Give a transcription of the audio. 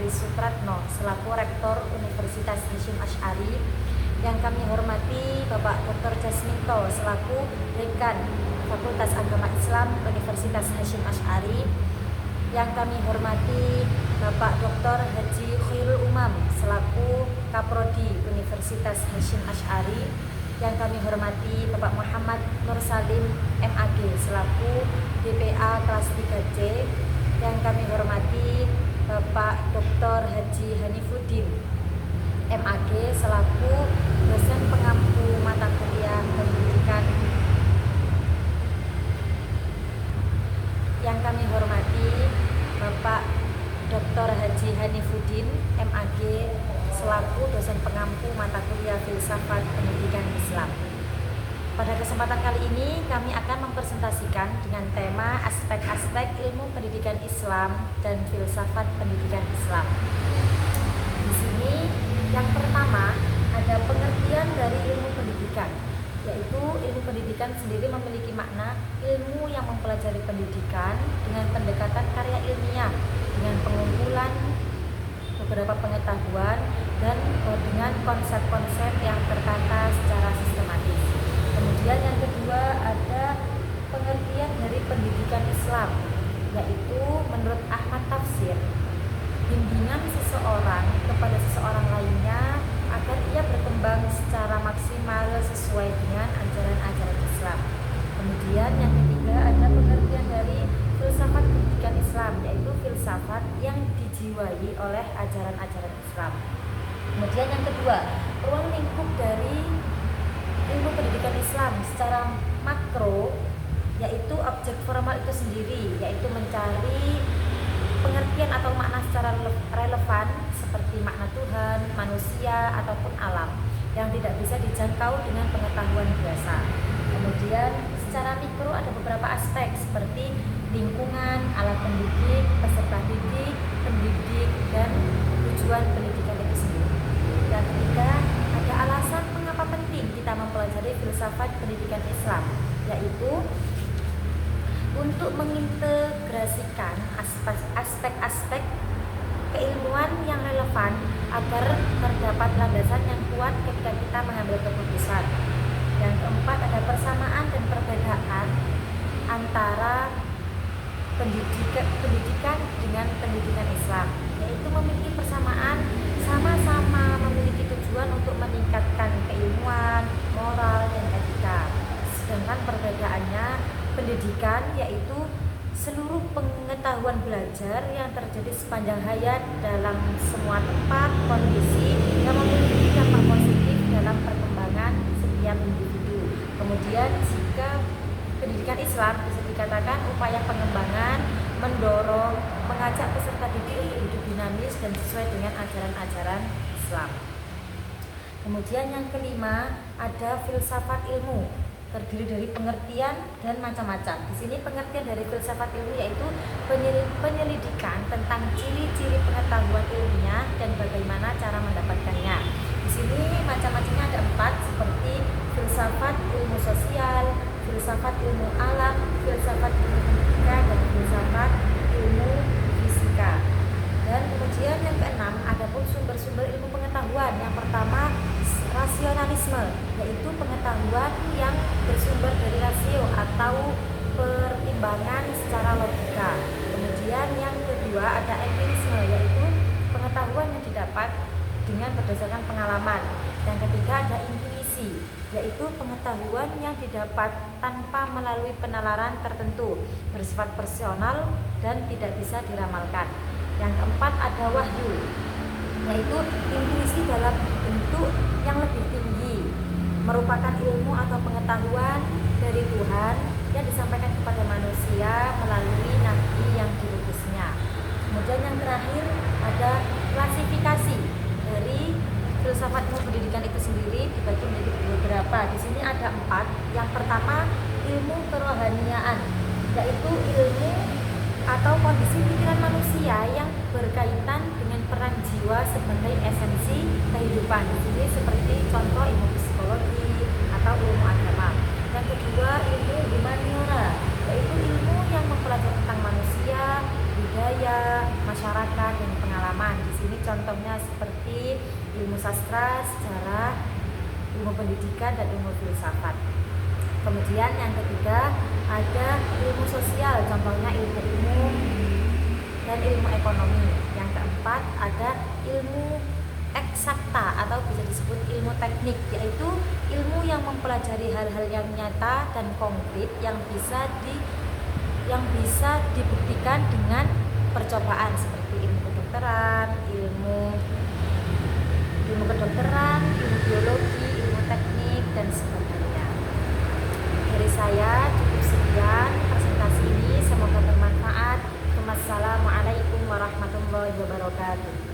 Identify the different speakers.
Speaker 1: Heri Supratno selaku Rektor Universitas Hasyim Asy'ari. Yang kami hormati Bapak Dr. Jasminto selaku Dekan Fakultas Agama Islam Universitas Hasyim Asy'ari. Yang kami hormati Bapak Dr. Haji Khairul Umam selaku Kaprodi Universitas Hasyim Asy'ari. Yang kami hormati Bapak Muhammad Nur Salim MAG selaku DPA kelas 3C. Yang kami hormati Bapak Dr. Haji Hanifuddin MAG selaku dosen pengampu mata kuliah pendidikan. Yang kami hormati Bapak Dr. Haji Hanifuddin MAG selaku dosen pengampu mata kuliah Filsafat Pendidikan Islam. Pada kesempatan kali ini kami akan mempresentasikan dengan tema aspek-aspek ilmu pendidikan Islam dan filsafat pendidikan Islam. Di sini yang pertama ada pengertian dari ilmu pendidikan, yaitu ilmu pendidikan sendiri memiliki makna ilmu yang mempelajari pendidikan dengan pendekatan karya ilmiah, dengan pengumpulan beberapa pengetahuan dan dengan konsep-konsep yang tertata secara sistematis. Kemudian yang kedua ada pengertian dari pendidikan Islam, yaitu menurut Ahmad Tafsir, bimbingan seseorang kepada seseorang lainnya agar ia berkembang secara maksimal sesuai dengan ajaran-ajaran Islam. Kemudian yang ketiga ada pengertian dari filsafat pendidikan Islam, yaitu filsafat yang dijiwai oleh ajaran-ajaran Islam. Kemudian yang kedua, ruang lingkup dari ilmu pendidikan Islam secara makro, yaitu objek formal itu sendiri, yaitu mencari pengertian atau makna secara relevan seperti makna Tuhan, manusia, ataupun alam yang tidak bisa dijangkau dengan pengetahuan biasa. Kemudian secara mikro ada beberapa aspek seperti lingkungan, alat pendidik, peserta didik, pendidik, dan tujuan pendidikan itu sendiri. Yang ketiga, ada alasan mengapa penting kita mempelajari filsafat pendidikan Islam, yaitu untuk mengintegrasikan aspek-aspek keilmuan yang relevan agar terdapat landasan yang kuat ketika kita mengambil keputusan. Yang keempat ada persamaan dan perbedaan antara pendidikan dengan pendidikan Islam, yaitu memiliki persamaan, sama-sama memiliki tujuan untuk meningkatkan keilmuan, moral, dan etika. Sedangkan perbedaannya, pendidikan yaitu seluruh pengetahuan belajar yang terjadi sepanjang hayat dalam semua tempat, kondisi yang memiliki dampak positif dalam perkembangan setiap individu. Kemudian jika pendidikan Islam bisa dikatakan upaya pengembangan, mendorong, mengajak peserta didik untuk hidup dinamis dan sesuai dengan ajaran-ajaran Islam. Kemudian yang kelima ada filsafat ilmu, terdiri dari pengertian dan macam-macam. Di sini pengertian dari filsafat ilmu yaitu penyelidikan tentang ciri-ciri pengetahuan ilmiah dan bagaimana cara mendapatkannya. Di sini macam-macamnya ada 4 seperti filsafat ilmu sosial, filsafat ilmu alam, filsafat ilmu pendidikan, dan filsafat ilmu fisika. Dan kemudian yang keenam ada pun sumber-sumber ilmu pengetahuan. Yang pertama rasionalisme, yaitu pengetahuan yang bersumber dari rasio atau pertimbangan secara logika. Kemudian yang kedua ada empirisme, yaitu pengetahuan yang didapat dengan berdasarkan pengalaman. Yang ketiga ada intuisi, yaitu pengetahuan yang didapat tanpa melalui penalaran tertentu, bersifat personal dan tidak bisa diramalkan. Yang keempat ada wahyu, yaitu intuisi dalam bentuk yang lebih tinggi, merupakan ilmu atau pengetahuan dari Tuhan yang disampaikan kepada manusia melalui nabi yang diutusnya. Kemudian yang terakhir ada klasifikasi dari filsafat ilmu pendidikan itu sendiri dibagi menjadi beberapa. Di sini ada 4. Yang pertama ilmu kerohaniaan, yaitu ilmu atau kondisi pikiran manusia yang berkaitan dengan peran jiwa sebagai esensi kehidupan. Jadi seperti contoh ilmu psikologi atau ilmu agama. Yang kedua ilmu humaniora, yaitu ilmu yang mempelajari tentang manusia, budaya, masyarakat, dan pengalaman. Di ilmu pendidikan dan ilmu filsafat. Kemudian yang ketiga ada ilmu sosial, contohnya ilmu umum dan ilmu ekonomi. Yang keempat ada ilmu eksakta atau bisa disebut ilmu teknik, yaitu ilmu yang mempelajari hal-hal yang nyata dan konkret yang bisa dibuktikan dengan percobaan, seperti ilmu kedokteran, ilmu biologi, ilmu teknik dan sebagainya. Dari saya cukup sekian presentasi ini, semoga bermanfaat. Wassalamualaikum warahmatullahi wabarakatuh.